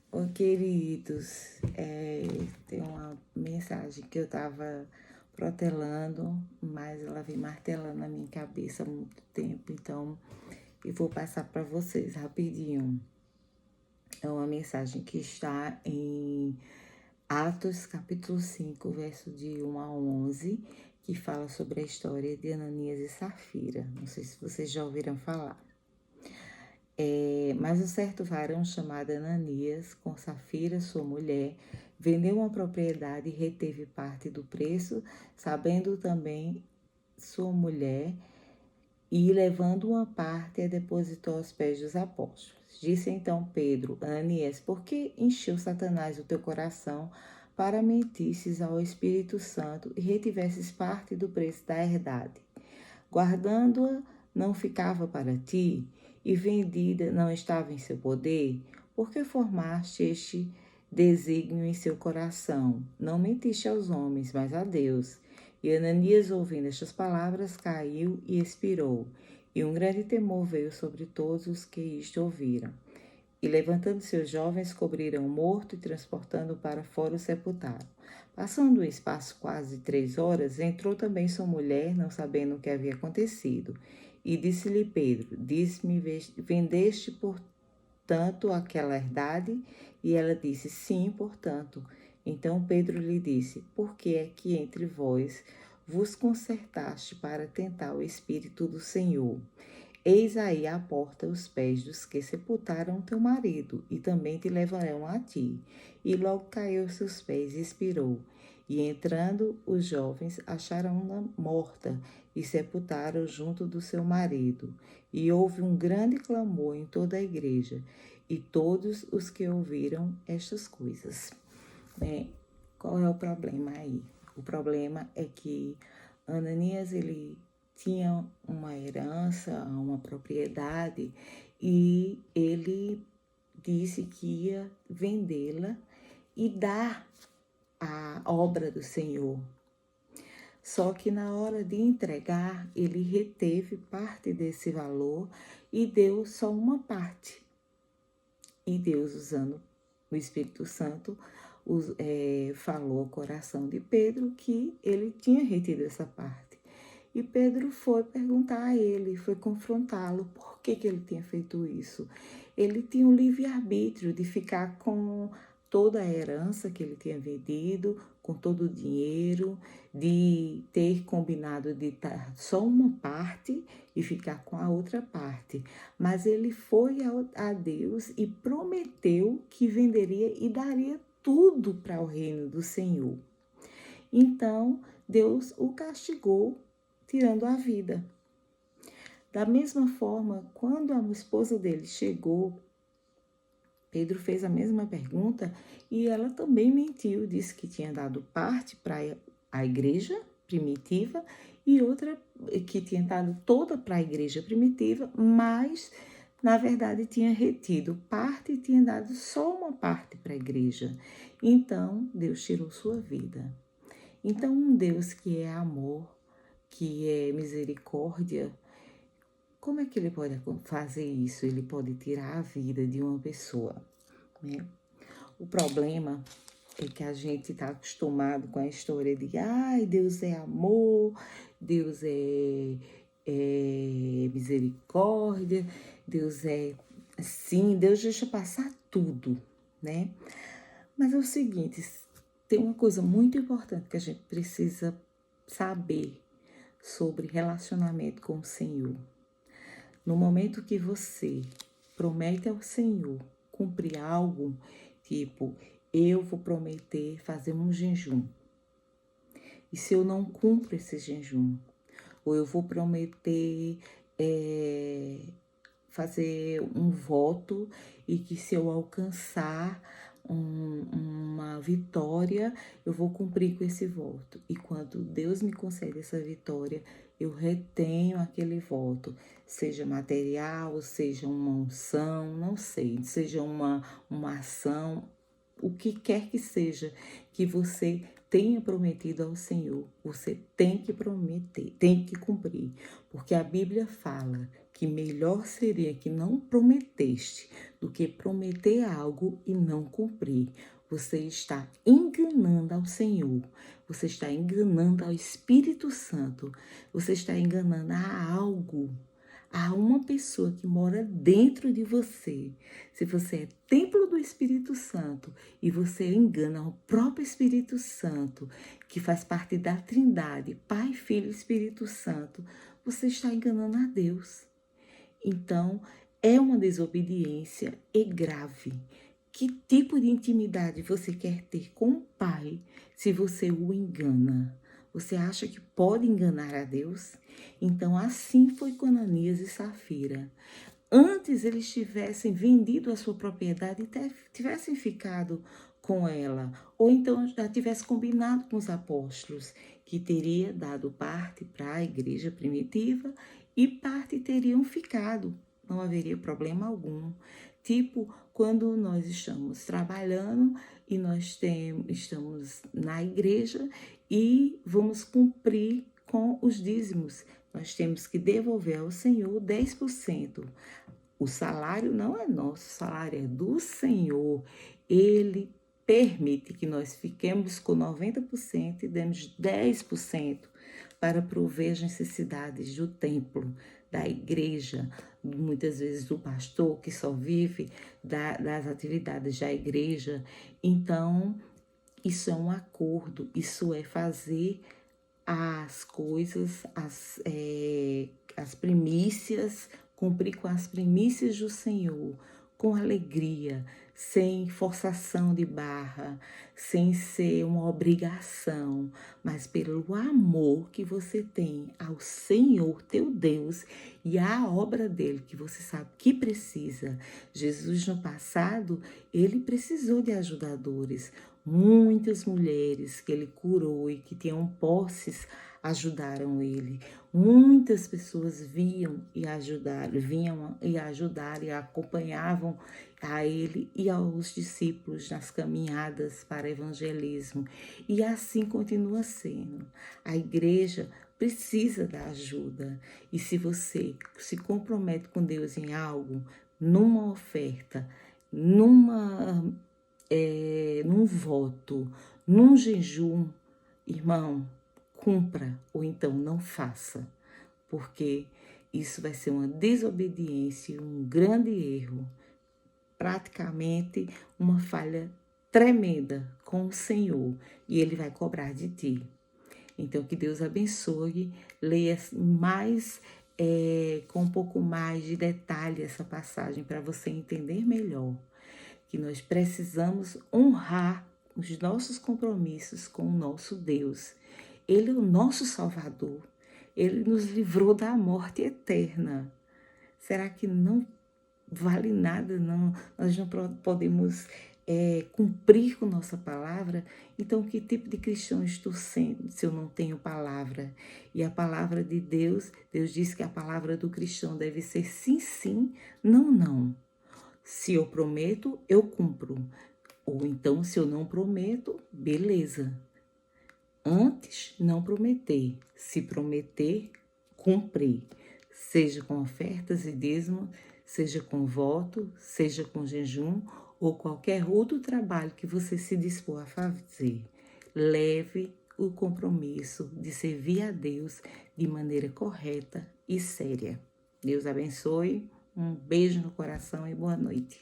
Oi, queridos, tem uma mensagem que eu estava protelando, mas ela vem martelando na minha cabeça há muito tempo, então eu vou passar para vocês rapidinho. É uma mensagem que está em Atos, capítulo 5, verso de 1 a 11, que fala sobre a história de Ananias e Safira. Não sei se vocês já ouviram falar. Mas um certo varão chamado Ananias, com Safira, sua mulher, vendeu uma propriedade e reteve parte do preço, sabendo também sua mulher, e levando uma parte, a depositou aos pés dos apóstolos. Disse então Pedro, Ananias, por que encheu Satanás o teu coração para mentisses ao Espírito Santo e retivesses parte do preço da herdade? Guardando-a não ficava para ti, e vendida não estava em seu poder? Por que formaste este desígnio em seu coração? Não mentiste aos homens, mas a Deus. E Ananias, ouvindo estas palavras, caiu e expirou. E um grande temor veio sobre todos os que isto ouviram. E levantando seus jovens, cobriram o morto e transportando para fora o sepultaram. Passando o espaço quase 3 horas, entrou também sua mulher, não sabendo o que havia acontecido. E disse-lhe Pedro, disse-me, vendeste portanto aquela herdade? E ela disse, sim, portanto. Então Pedro lhe disse, por que é que entre vós vos concertaste para tentar o Espírito do Senhor? Eis aí à porta os pés dos que sepultaram teu marido, e também te levarão a ti. E logo caiu aos seus pés e expirou. E entrando os jovens, acharam-na morta, e sepultaram junto do seu marido. E houve um grande clamor em toda a igreja, e todos os que ouviram estas coisas. Qual é o problema aí? O problema é que Ananias, ele tinha uma herança, uma propriedade, e ele disse que ia vendê-la e dar a obra do Senhor. Só que na hora de entregar, ele reteve parte desse valor e deu só uma parte. E Deus, usando o Espírito Santo, falou ao coração de Pedro que ele tinha retido essa parte. E Pedro foi perguntar a ele, foi confrontá-lo, por que ele tinha feito isso. Ele tinha o livre-arbítrio de ficar com toda a herança que ele tinha vendido, com todo o dinheiro, de ter combinado de dar só uma parte e ficar com a outra parte. Mas ele foi a Deus e prometeu que venderia e daria tudo para o reino do Senhor. Então, Deus o castigou, tirando a vida. Da mesma forma, quando a esposa dele chegou, Pedro fez a mesma pergunta e ela também mentiu, disse que tinha dado parte para a igreja primitiva e outra que tinha dado toda para a igreja primitiva, mas na verdade tinha retido parte e tinha dado só uma parte para a igreja. Então Deus tirou sua vida. Então um Deus que é amor, que é misericórdia, como é que ele pode fazer isso? Ele pode tirar a vida de uma pessoa, né? O problema é que a gente está acostumado com a história de ai, Deus é amor, Deus é misericórdia, Deus é assim, Deus deixa passar tudo, né? Mas é o seguinte, tem uma coisa muito importante que a gente precisa saber sobre relacionamento com o Senhor. No momento que você promete ao Senhor cumprir algo, tipo, eu vou prometer fazer um jejum. E se eu não cumpro esse jejum, ou eu vou prometer fazer um voto e que se eu alcançar uma vitória, eu vou cumprir com esse voto. E quando Deus me concede essa vitória, eu retenho aquele voto, seja material, seja uma unção, não sei, seja uma ação, o que quer que seja que você tenha prometido ao Senhor, você tem que prometer, tem que cumprir, porque a Bíblia fala que melhor seria que não prometeste do que prometer algo e não cumprir. Você está enganando ao Senhor, você está enganando ao Espírito Santo, você está enganando a algo, a uma pessoa que mora dentro de você. Se você é templo do Espírito Santo e você engana o próprio Espírito Santo, que faz parte da Trindade, Pai, Filho e Espírito Santo, você está enganando a Deus. Então, é uma desobediência e grave. Que tipo de intimidade você quer ter com o Pai se você o engana? Você acha que pode enganar a Deus? Então, assim foi com Ananias e Safira. Antes eles tivessem vendido a sua propriedade e tivessem ficado com ela, ou então já tivesse combinado com os apóstolos, que teria dado parte para a igreja primitiva e parte teriam ficado, não haveria problema algum. Tipo, quando nós estamos trabalhando e estamos na igreja e vamos cumprir com os dízimos. Nós temos que devolver ao Senhor 10%. O salário não é nosso, o salário é do Senhor. Ele permite que nós fiquemos com 90% e demos 10% para prover as necessidades do templo, da igreja, muitas vezes do pastor que só vive das atividades da igreja. Então, isso é um acordo, isso é fazer as coisas, as primícias, cumprir com as primícias do Senhor, com alegria, sem forçação de barra, sem ser uma obrigação, mas pelo amor que você tem ao Senhor, teu Deus, e à obra dele, que você sabe que precisa. Jesus, no passado, ele precisou de ajudadores. Muitas mulheres que ele curou e que tinham posses ajudaram ele. Muitas pessoas vinham e ajudaram e acompanhavam a ele e aos discípulos nas caminhadas para evangelismo. E assim continua sendo. A igreja precisa da ajuda. E se você se compromete com Deus em algo, numa oferta, num voto, num jejum, irmão, cumpra ou então não faça, porque isso vai ser uma desobediência, um grande erro, praticamente uma falha tremenda com o Senhor, e Ele vai cobrar de ti. Então, que Deus abençoe, leia mais, com um pouco mais de detalhe essa passagem para você entender melhor que nós precisamos honrar os nossos compromissos com o nosso Deus. Ele é o nosso Salvador. Ele nos livrou da morte eterna. Será que não vale nada? Não, nós não podemos cumprir com nossa palavra? Então, que tipo de cristão estou sendo se eu não tenho palavra? E a palavra de Deus, Deus diz que a palavra do cristão deve ser sim, sim, não, não. Se eu prometo, eu cumpro. Ou então, se eu não prometo, beleza. Antes, não prometer. Se prometer, cumprir. Seja com ofertas e dízimos, seja com voto, seja com jejum ou qualquer outro trabalho que você se dispor a fazer. Leve o compromisso de servir a Deus de maneira correta e séria. Deus abençoe. Um beijo no coração e boa noite.